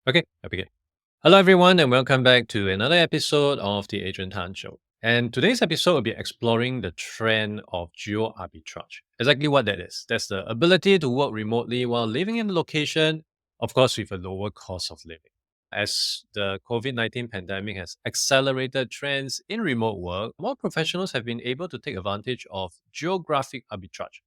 Okay, I begin. Hello, everyone, and welcome back to another episode of the Adrian Tan Show. And today's episode will be exploring the trend of geo arbitrage. Exactly what that is. That's the ability to work remotely while living in a location, of course, with a lower cost of living. As the COVID-19 pandemic has accelerated trends in remote work, more professionals have been able to take advantage of geographic arbitrage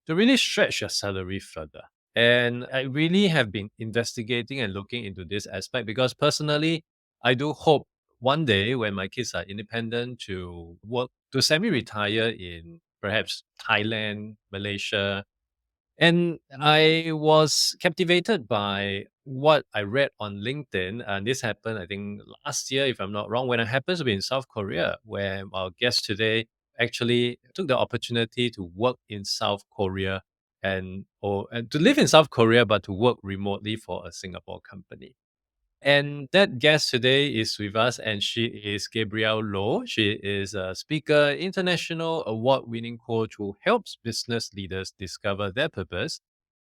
to really stretch your salary further. And I really have been investigating and looking into this aspect because personally, I do hope one day when my kids are independent to work to semi-retire in perhaps Thailand, Malaysia. And I was captivated by what I read on LinkedIn. And this happened, I think, last year, if I'm not wrong, when I happened to be in South Korea, where our guest today actually took the opportunity to work in South Korea and to live in South Korea, but to work remotely for a Singapore company. And that guest today is with us, and she is Gabrielle Loh. She is a speaker, international award winning coach who helps business leaders discover their purpose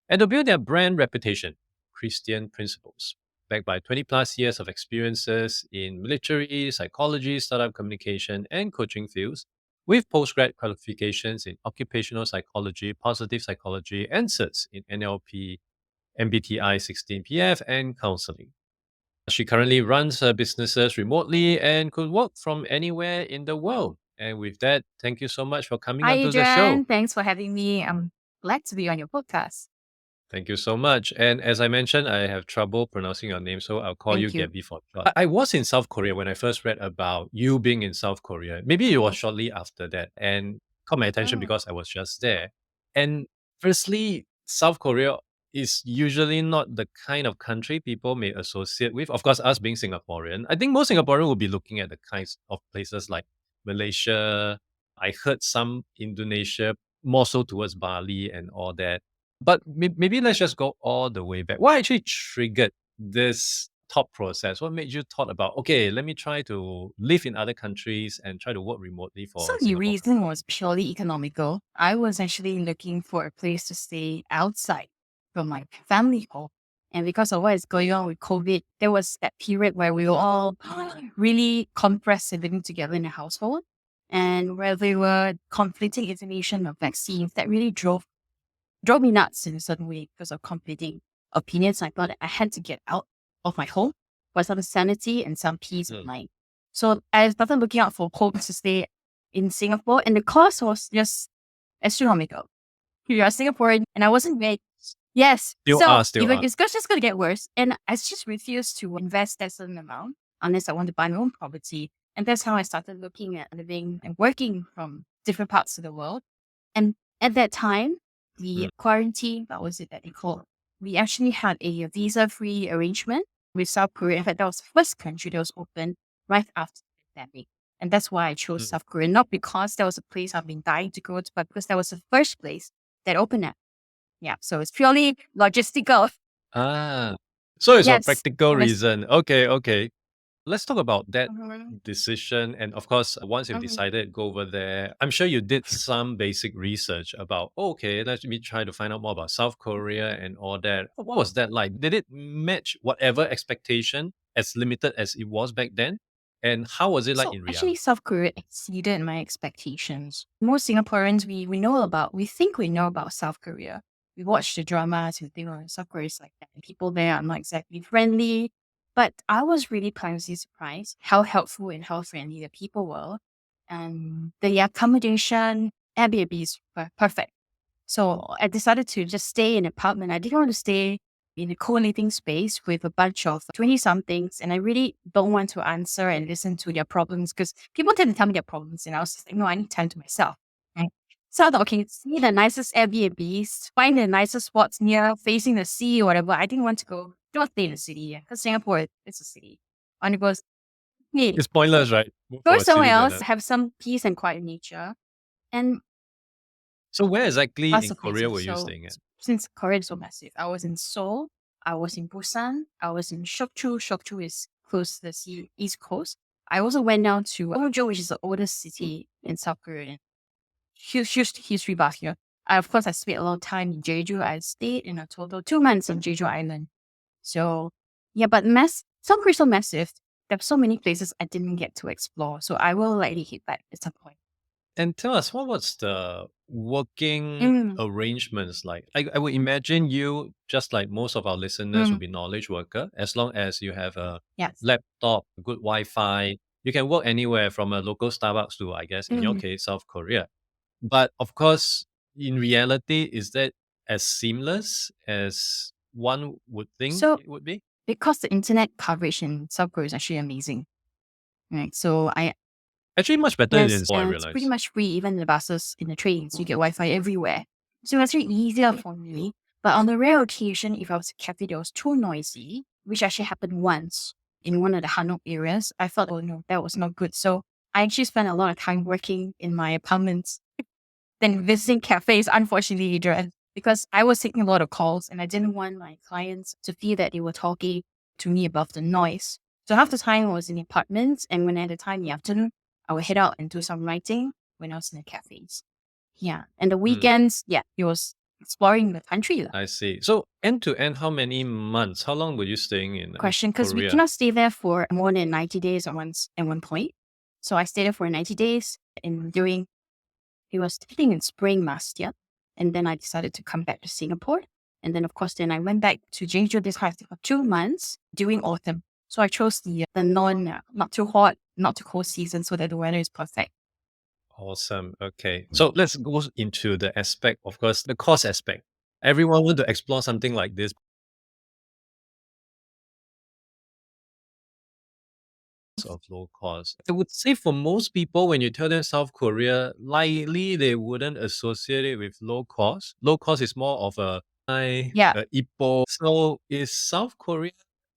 and to build their brand reputation, Christian principles. Backed by 20 plus years of experiences in military, psychology, startup communication, and coaching fields, with postgrad qualifications in occupational psychology, positive psychology, and certs in NLP, MBTI 16PF, and counseling. She currently runs her businesses remotely and could work from anywhere in the world. And with that, thank you so much for coming Hi, onto the show. Adrian. Thanks for having me. I'm glad to be on your podcast. Thank you so much. And as I mentioned, I have trouble pronouncing your name, so I'll call you Thank you. Gabby for short. I was in South Korea when I first read about you being in South Korea. Maybe it was shortly after that, and caught my attention Oh. because I was just there. And firstly, South Korea is usually not the kind of country people may associate with. Of course, us being Singaporean, I think most Singaporean will be looking at the kinds of places like Malaysia. I heard some Indonesia, more so towards Bali and all that. But maybe let's just go all the way back. What actually triggered this thought process? What made you thought about, okay, let me try to live in other countries and try to work remotely So for a the Singapore reason company? was purely economical. I was actually looking for a place to stay outside from my family home. And because of what is going on with COVID, there was that period where we were all really compressed and living together in a household. And where there were conflicting information of vaccines that really drove me nuts in a certain way because of conflicting opinions. I thought I had to get out of my home for some sanity and some peace of Mm, mind. So I started looking out for homes to stay in Singapore, and the cost was just astronomical. You are Singaporean, and I wasn't ready. Yes. still So are, still even are. it's just going to get worse. And I just refused to invest that certain amount unless I want to buy my own property. And that's how I started looking at living and working from different parts of the world. And at that time, the Mm, quarantine, what was it that they called? We actually had a visa-free arrangement with South Korea. In fact, that was the first country that was open right after the pandemic. And that's why I chose mm. South Korea, not because that was a place I've been dying to go to, but because that was the first place that opened up. Yeah. So it's purely logistical. Ah, so it's for Yes. practical Yes. reason. Okay, okay. Let's talk about that Mhm. decision. And of course, once you've Mhm. decided go over there, I'm sure you did some basic research about, okay, let me try to find out more about South Korea and all that. What was that like? Did it match whatever expectation as limited as it was back then? And how was it like So in actually, reality? South Korea exceeded my expectations. Most Singaporeans, we think we know about South Korea. We watch the dramas, we think, oh, South Korea is like that. And people there are not exactly friendly. But I was really pleasantly surprised how helpful and how friendly the people were. And the accommodation, Airbnb were perfect. So I decided to just stay in an apartment. I didn't want to stay in a co-living space with a bunch of 20 somethings. And I really don't want to answer and listen to their problems because people tend to tell me their problems. And I was just like, no, I need time to myself. Right? So I thought, okay, see the nicest Airbnbs, find the nicest spots near facing the sea or whatever. I didn't want to don't stay in the city because Singapore is a city. And it was, hey, It's pointless, right? Move go for a somewhere city than else, a. have some peace and quiet nature. And So where exactly lots in of Korea places. were you So staying at? since Korea is so massive, I was in Seoul, I was in Busan, I was in Seokju. Seokju is close to the sea, east coast. I also went down to Jeju, which is the oldest city in South Korea. Huge history buff here. Of course, I spent a lot of time in Jeju. I stayed in a total 2 months on Jeju Island. So Yeah, but South Korea is so massive. There are so many places I didn't get to explore. So I will likely hit that at some point. And tell us, what was the working Mm, arrangements like? I would imagine you, just like most of our listeners, will mm, be knowledge worker. As long as you have a yes. laptop, good Wi-Fi, you can work anywhere from a local Starbucks to, I guess, in your Mm. case, South Korea. But of course, in reality, is that as seamless as one would think So it would be? because the internet coverage in South Korea is actually amazing, right? So Actually, much better than yes, Singapore, I and it's pretty realize. much free, even in the buses, in the trains, you get Wi-Fi everywhere. So it's actually easier for me. But on the rare occasion, if I was a cafe that was too noisy, which actually happened once in one of the Hanok areas, I thought, oh no, that was not good. So I actually spent a lot of time working in my apartments than visiting cafes, unfortunately, Adrian, because I was taking a lot of calls and I didn't want my clients to feel that they were talking to me above the noise. So half the time I was in the apartments, and when I had the time in the afternoon, I would head out and do some writing when I was in the cafes. Yeah. And the Hmm, weekends, yeah, it was exploring the country. Lah. I see. So end to end, how many months? How long were you staying in Question, because we Korea? cannot stay there for more than 90 days at one point. So I stayed there for 90 days and during it was I think in spring last year. And then I decided to come back to Singapore. And then, of course, then I went back to Jeju this past for 2 months during autumn. So I chose the not too hot, not too cold season so that the weather is perfect. Awesome. Okay. So let's go into the aspect, of course, the cost aspect. Everyone want to explore something like this of low cost. I would say for most people, when you tell them South Korea, likely they wouldn't associate it with low cost. Low cost is more of a high, Yeah. Ipo. So is South Korea,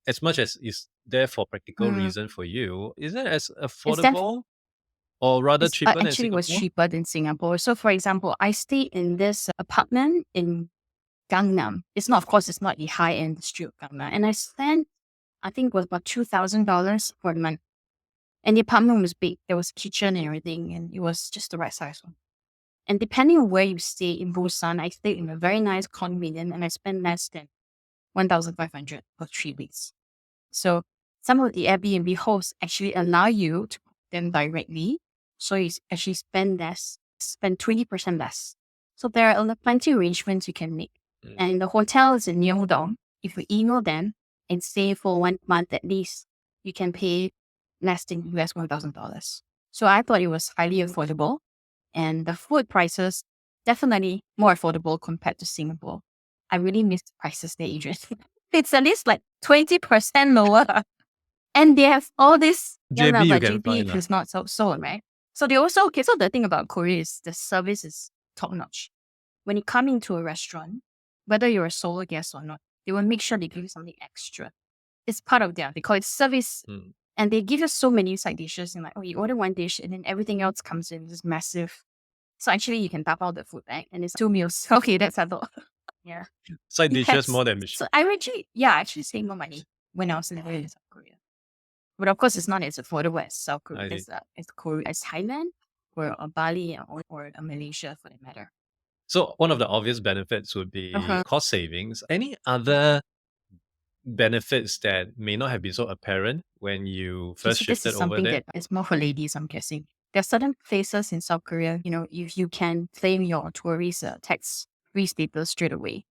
as much as is there for practical Mm, reason for you, is it as it's def- affordable or rather it's cheaper than actually was Singapore? cheaper than Singapore. So, for example, I stayed in this apartment in Gangnam. It's not, of course, it's not the high end street of Gangnam. And I spent, I think, it was about $2,000 for the month. And the apartment was big. There was a kitchen and everything, and it was just the right size one. And depending on where you stay in Busan, I stayed in a very nice condominium and I spent less than 1,500 for 3 weeks. So some of the Airbnb hosts actually allow you to book them directly. So you actually spend 20% less. So there are plenty of arrangements you can make. Mm. And the hotel is in Yeongdong. If you email them and stay for 1 month at least, you can pay less than US $1,000. So I thought it was highly affordable. And the food prices definitely more affordable compared to Singapore. I really miss the prices there, Adrian. It's at least like 20% lower. And they have all this, yeah, lah, JB you but can JB find. is not so, right? So they also, okay, so the thing about Korea is the service is top notch. When you come into a restaurant, whether you're a solo guest or not, they will make sure they give you something extra. It's part of they call it service. Mm. And they give you so many side dishes and like, oh, you order one dish and then everything else comes in this massive. So actually you can tap out the food bag and it's 2 meals. Okay, that's a lot. Yeah. Side dishes Yes. more than So I actually save more money when I was in South Korea. But of course, it's not as affordable as South Korea, I see. as Thailand or Bali or Malaysia for that matter. So one of the obvious benefits would be Uh-huh. cost savings. Any other benefits that may not have been so apparent when you Okay, first so this shifted is over something there? that is more for ladies, I'm guessing. There are certain places in South Korea, if you can claim your tourist tax-free status straight away.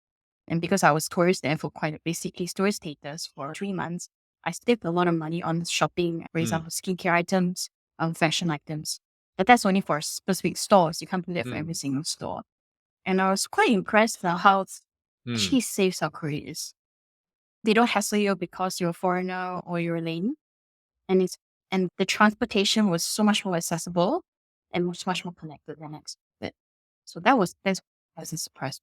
And because I was tourist there for basically tourist status for 3 months, I saved a lot of money on shopping, for Mm, example, skincare items, fashion items. But that's only for specific stores. You can't do that for every mm, single store. And I was quite impressed with how mm. actually safe South Korea is. They don't hassle you because you're a foreigner or you're a lane. And the transportation was so much more accessible and much more connected than I expected. So that's a surprise.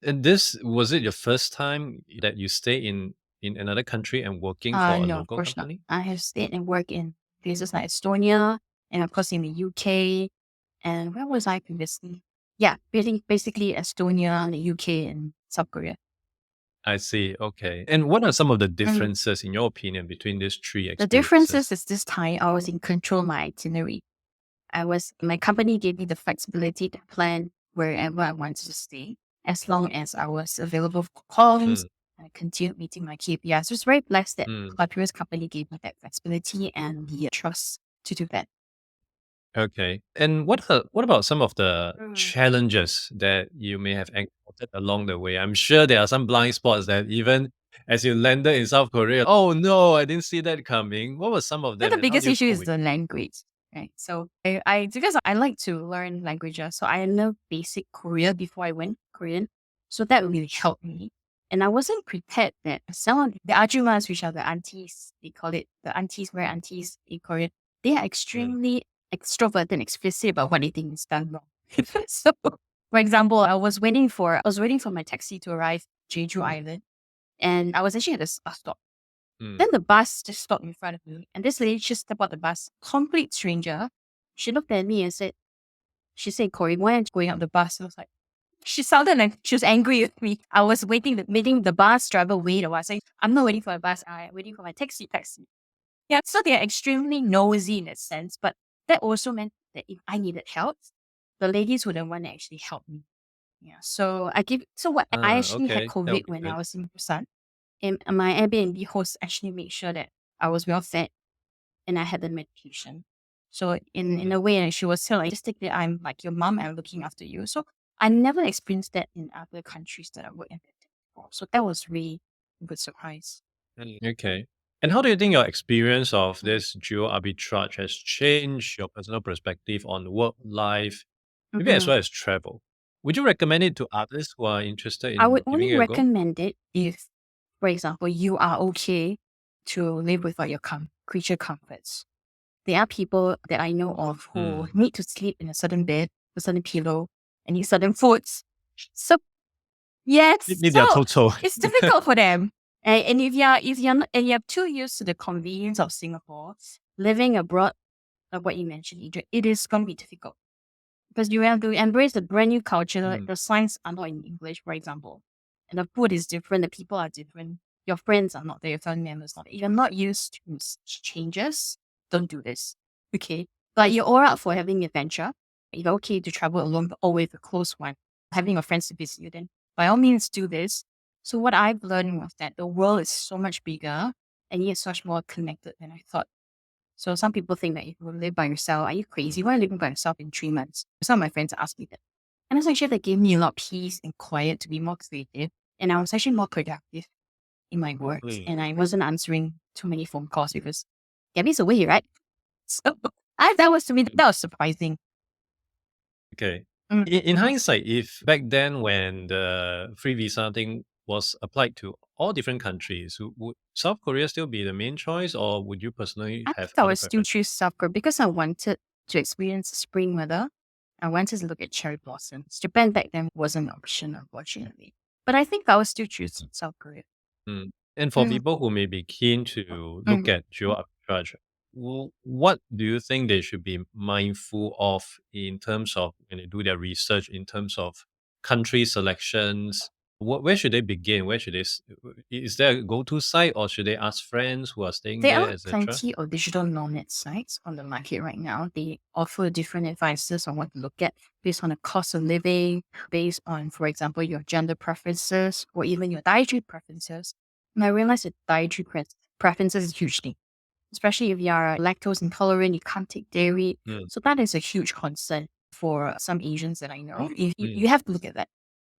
And this, was it your first time that you stay in another country and working for a No, of local course not. company? I have stayed and worked in places like Estonia and of course in the UK. And where was I previously? Yeah, basically Estonia, the UK, and South Korea. I see. Okay. And what are some of the Mm. differences, in your opinion, between these three The differences experiences? is this time I was in control of my itinerary. My company gave me the flexibility to plan wherever I wanted to stay, as long as I was available for calls, Mm, I continued meeting my KPIs. I was very blessed that Mm. my previous company gave me that flexibility and the trust to do that. Okay. And what about some of the Mm. challenges that you may have encountered along the way? I'm sure there are some blind spots that even as you landed in South Korea, oh no, I didn't see that coming. What were some of So them the and how biggest do you issue cope is with the language, right? So I because I like to learn languages, so I learned basic Korean before I went Korean. So that really helped me. And I wasn't prepared that some of the ajumas, which are the aunties, they call it the aunties, where aunties in Korean, they are Mm, extremely extrovert and explicit about what they think is done wrong. So for example, I was waiting for my taxi to arrive Jeju Island, and I was actually at a bus stop. mm. Then the bus just stopped in front of me, and this lady just stepped out the bus, complete stranger. She looked at me and she said, Corey, why aren't you going up the bus? I was like, she sounded like she was angry with me. I was making the bus driver wait a while. I was like, I'm not waiting for a bus, I'm waiting for my taxi. Yeah, so they're extremely nosy in that sense, but that also meant that if I needed help, the ladies were the one that actually helped me. Yeah. So I actually had Okay. That would COVID be when good. I was in Busan. And my Airbnb host actually made sure that I was well fed and I had the medication. So in Mm. a way, she was still like, just take that I'm like your mom and I'm looking after you. So I never experienced that in other countries that I worked in before. So that was really a good surprise. Okay. And how do you think your experience of Mm. this geo arbitrage has changed your personal perspective on work life, maybe as Mm-mm. well as travel? Would you recommend it to others who are interested I would in giving only it a go? recommend it if, for example, you are okay to live without your creature comforts. There are people that I know of who Mm. need to sleep in a certain bed, a certain pillow, and eat certain foods. So yes, Need their so total. it's difficult for them. And if you're not, and you're too used to the convenience of Singapore, living abroad, like what you mentioned, Adrian, it is going to be difficult because you have to embrace the brand new culture. Like Mm. the signs are not in English, for example, and the food is different. The people are different. Your friends are not there. Your family members not there. If you're not used to changes, don't do this. Okay, but you're all up for having adventure. If you're okay to travel alone or with a close one, having a friends to visit you, then by all means do this. So what I've learned was that the world is so much bigger and yet so much more connected than I thought. So some people think that if you live by yourself, are you crazy? Why are you living by yourself in 3 months? Some of my friends asked me that. And it's actually that gave me a lot of peace and quiet to be more creative. And I was actually more productive in my work. Mm. And I wasn't answering too many phone calls because Gabby's away, right? So that was to me, that was surprising. Okay. Mm, In mhm. hindsight, if back then when the free visa thing was applied to all different countries, would South Korea still be the main choice, or would you personally I have think I other would still preferences? choose South Korea because I wanted to experience spring weather. I wanted to look at cherry blossoms. Japan back then wasn't an option, unfortunately. But I think I would still choose South Korea. Mm. And for Mm, people who may be keen to look mm. at geo arbitrage, what do you think they should be mindful of in terms of when they do their research, in terms of country selections? Where should they begin? Where should is there a go-to site, or should they ask friends who are staying There there, are etc.? plenty of digital nomad sites on the market right now. They offer different advices on what to look at based on the cost of living, based on, for example, your gender preferences or even your dietary preferences. And I realized that dietary preferences is hugely, especially if you are lactose intolerant, you can't take dairy. Mm, So that is a huge concern for some Asians that I know. You mm, have to look at that.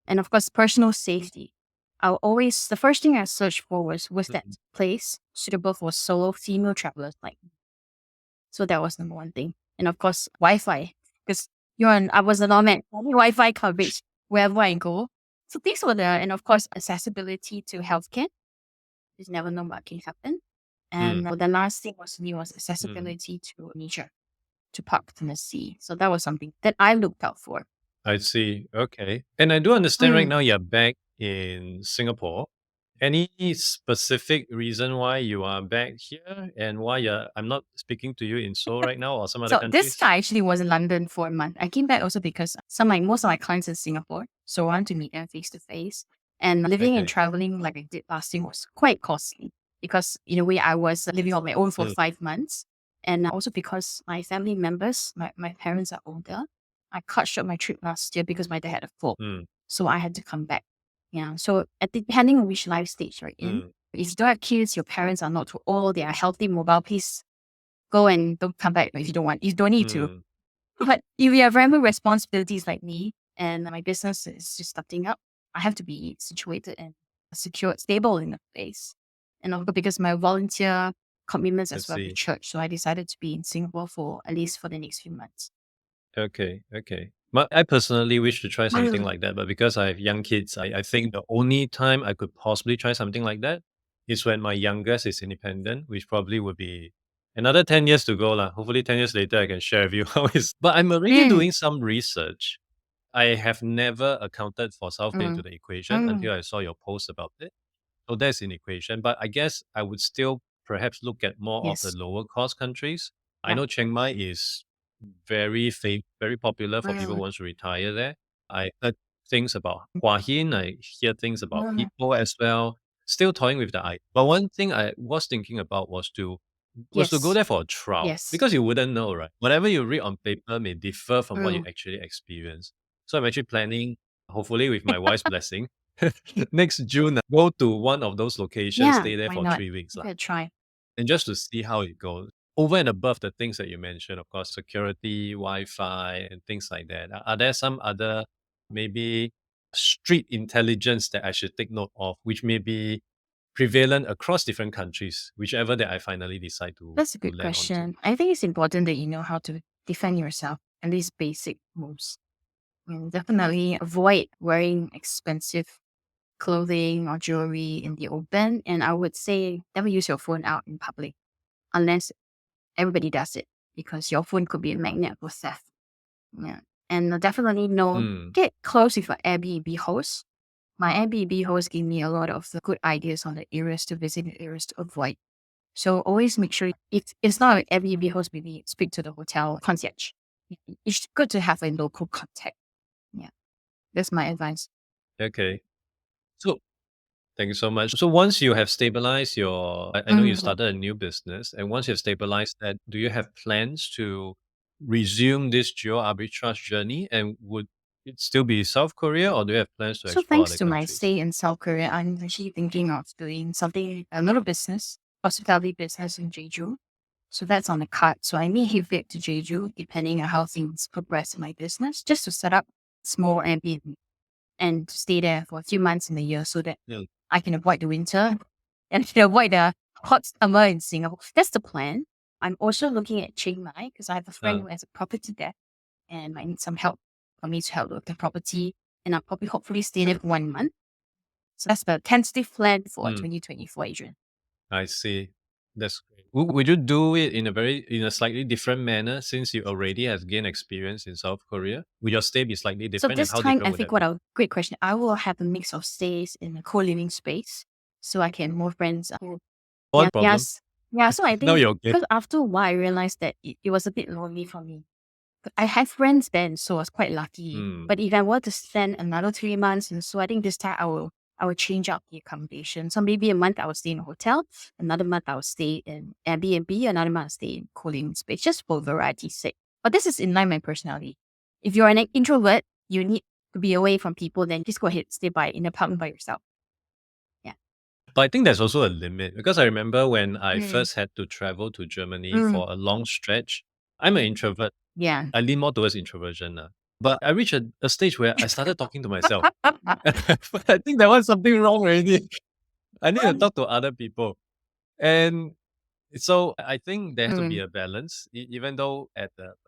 And of course, personal safety. The first thing I searched for was that mm, place suitable for solo female travelers like me. So that was number one thing. And of course, Wi-Fi, because I was a nomad, I need Wi-Fi coverage wherever I go. So these were and of course, accessibility to healthcare. You never know what can happen. And mm, the last thing was mm. accessibility to nature, to park in the sea. So that was something that I looked out for. I see. Okay. And I do understand right Mm. now you're back in Singapore. Any specific reason why you are back here and why I'm not speaking to you in Seoul right now or some other So this countries? guy actually was in London for a month. I came back also because most of my clients in Singapore, so I want to meet them face to face. And living and Okay. traveling like I did last year was quite costly because in a way I was living on my own for Mm, 5 months, and also because my family members, my parents are older. I cut short my trip last year because my dad had a fall, mm, so I had to come back. Yeah. So depending on which life stage you're in, Mm, if you don't have kids, your parents are not too old, they are healthy, mobile, please go and don't come back if you don't want. You don't need to. mm, But if you have family responsibilities like me and my business is just starting up, I have to be situated and secure, stable in a place. And also because my volunteer commitments I as well with see. church. So I decided to be in Singapore for at least for the next few months. Okay, okay. But I personally wish to try something Mm. like that, but because I have young kids, I think the only time I could possibly try something like that is when my youngest is independent, which probably would be another 10 years to go lah. Hopefully 10 years later I can share with you how it's but I'm already Mm. doing some research. I have never accounted for self-pay into Mm. the equation Mm. until I saw your post about it. So that's an equation, but I guess I would still perhaps look at more of the Yes. lower cost countries. I Yeah. know Chiang Mai is very popular for people who Mm. wants to retire there. I heard things about Hua Hin, I hear things about Mm. people as well. Still toying with the idea. But one thing I was thinking about was to go Yes. there for a trial Yes. because you wouldn't know, right? Whatever you read on paper may differ from what you Mm. actually experience. So I'm actually planning, hopefully with my wife's blessing, next June, go to one of those locations, Yeah. stay there Why for not? 3 weeks Give lah, it a try. and just to see how it goes. Over and above the things that you mentioned, of course, security, Wi-Fi, and things like that. Are there some other maybe street intelligence that I should take note of, which may be prevalent across different countries, whichever that I finally decide to That's a good land onto? question. I think it's important that you know how to defend yourself, at least basic moves. And definitely avoid wearing expensive clothing or jewelry in the open. And I would say never use your phone out in public unless everybody does it because your phone could be a magnet for theft. Yeah. And definitely no, Mm, get close with your Airbnb host. My Airbnb host gave me a lot of the good ideas on the areas to visit and areas to avoid. So always make sure if it's not an Airbnb host, maybe speak to the hotel concierge. It's good to have a local contact. Yeah. That's my advice. okay. So thank you so much. So once you have stabilized I know you Mm. started a new business, and once you've stabilized that, do you have plans to resume this geo arbitrage journey? And would it still be South Korea, or do you have plans to So explore thanks other to my countries? stay in South Korea, I'm actually thinking of doing something, a little business, hospitality business in Jeju. So that's on the card. So I may pivot to Jeju depending on how things progress in my business, just to set up small Airbnb and to stay there for a few months in the year so that Yeah. I can avoid the winter and can avoid the hot summer in Singapore. That's the plan. I'm also looking at Chiang Mai because I have a friend Uh, who has a property there and I need some help for me to help with the property. And I'll probably hopefully stay there for 1 month. So that's the tentative plan for mm, 2024, Adrian. I see. That's great. Would you do it in a slightly different manner since you already have gained experience in South Korea? Would your stay be slightly So different, and this how time, different I would think that be? great question. I will have a mix of stays in a co-living space so I can more friends. Yeah, What problem? yes. Yeah, so I Now think you're okay. because after a while, I realized that it was a bit lonely for me. But I have friends then, so I was quite lucky. Mm, But if I were to spend another 3 months, and so I think this time I will change up the accommodation. So maybe a month I will stay in a hotel, another month I will stay in Airbnb, another month I'll stay in co-living space, just for variety's sake. But this is in line with my personality. If you're an introvert, you need to be away from people, then just go ahead, stay in an apartment by yourself. Yeah. but I think there's also a limit because I remember when I Mm. first had to travel to Germany Mm. for a long stretch. I'm an introvert. Yeah. I lean more towards introversion now. But I reached a stage where I started talking to myself. But I think there was something wrong already. I need to talk to other people. And so I think there has to be Mm. a balance, even though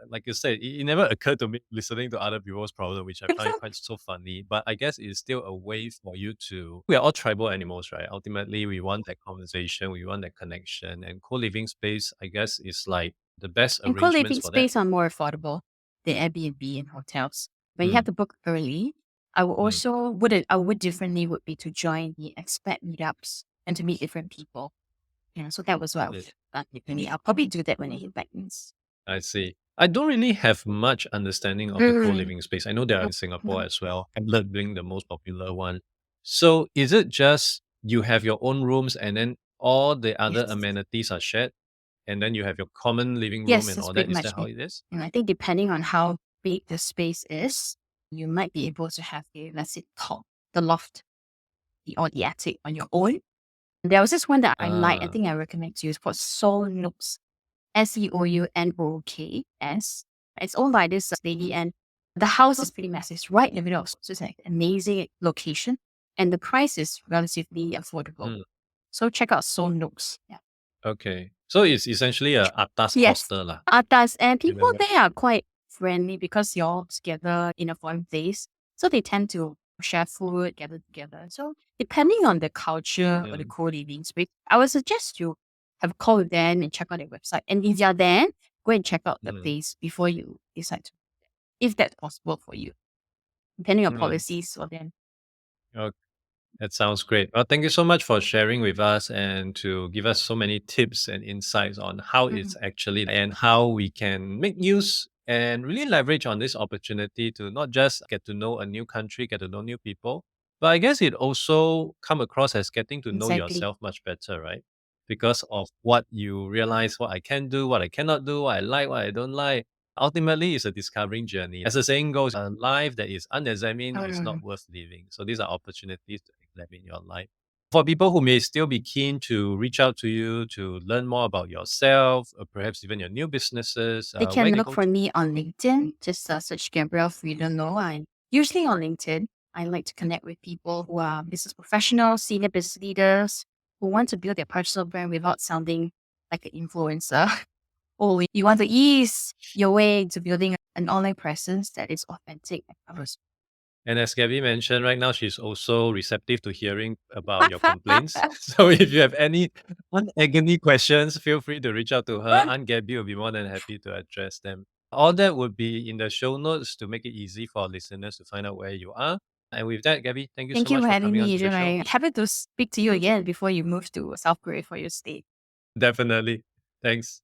like you said, it never occurred to me listening to other people's problem, which I find quite so funny. But I guess it's still a way for you to. We are all tribal animals, right? Ultimately, we want that conversation, we want that connection, and co-living space, I guess, is like the best And arrangements co-living for that. space are more affordable than Airbnb and hotels. But you have Mm, to book early. I would mm, also I would differently would be to join the expat meetups and to meet different people. Yeah, so that was what I would yeah, have done differently. I'll probably do that when I hit back in. I see. I don't really have much understanding of the Mm. co-living space. I know they are in Singapore as well, Hamlet being the most popular one. So is it just you have your own rooms and then all the other Yes. amenities are shared, and then you have your common living room Yes, and that's all that? pretty Is that much how it. it is? And I think depending on how big the space is, you might be able to have a, let's say, top, the loft. or the attic on your own. There was this one that I like, I Ah, think I recommend to you. It's called Soulnooks, Seounooks. It's owned by this lady, and the house is pretty massive. It's right in the middle of, so it's like an amazing location, and the price is relatively affordable. mm, So check out Soulnooks. Yeah. okay. So it's essentially a atas Yes, hostel lah. Atas, and people Remember? there are quite friendly because you're all together in a one place. So they tend to share food, gather together. So depending on the culture or the Mm, co-living space, I would suggest you have a call with them and check out their website. And if you're there, go and check out the mm, place before you decide to, if that's possible for you, depending on mm. policies for them. That sounds great. Well, thank you so much for sharing with us and to give us so many tips and insights on how it's Mhm. actually and how we can make use and really leverage on this opportunity to not just get to know a new country, get to know new people, but I guess it also come across as getting to know Exactly. yourself much better, right? Because of what you realize, what I can do, what I cannot do, what I like, what I don't like. Ultimately, it's a discovering journey. As the saying goes, a life that is unexamined is not Mm. worth living. So these are opportunities to examine your life. For people who may still be keen to reach out to you to learn more about yourself, or perhaps even your new businesses, They where can they look go for to. me on LinkedIn. Just search Gabrielle Loh. I usually on LinkedIn. I like to connect with people who are business professionals, senior business leaders who want to build their personal brand without sounding like an influencer. Or you want to ease your way to building an online presence that is authentic and personal. And as Gabby mentioned, right now she's also receptive to hearing about your complaints. So if you have any agony questions, feel free to reach out to her. Aunt Gabby will be more than happy to address them. All that would be in the show notes to make it easy for our listeners to find out where you are. And with that, Gabby, thank you so Thank you much for for having coming on me, to the Adrian. show. I'm happy to speak to you again before you move to South Korea for your stay. Definitely. Thanks.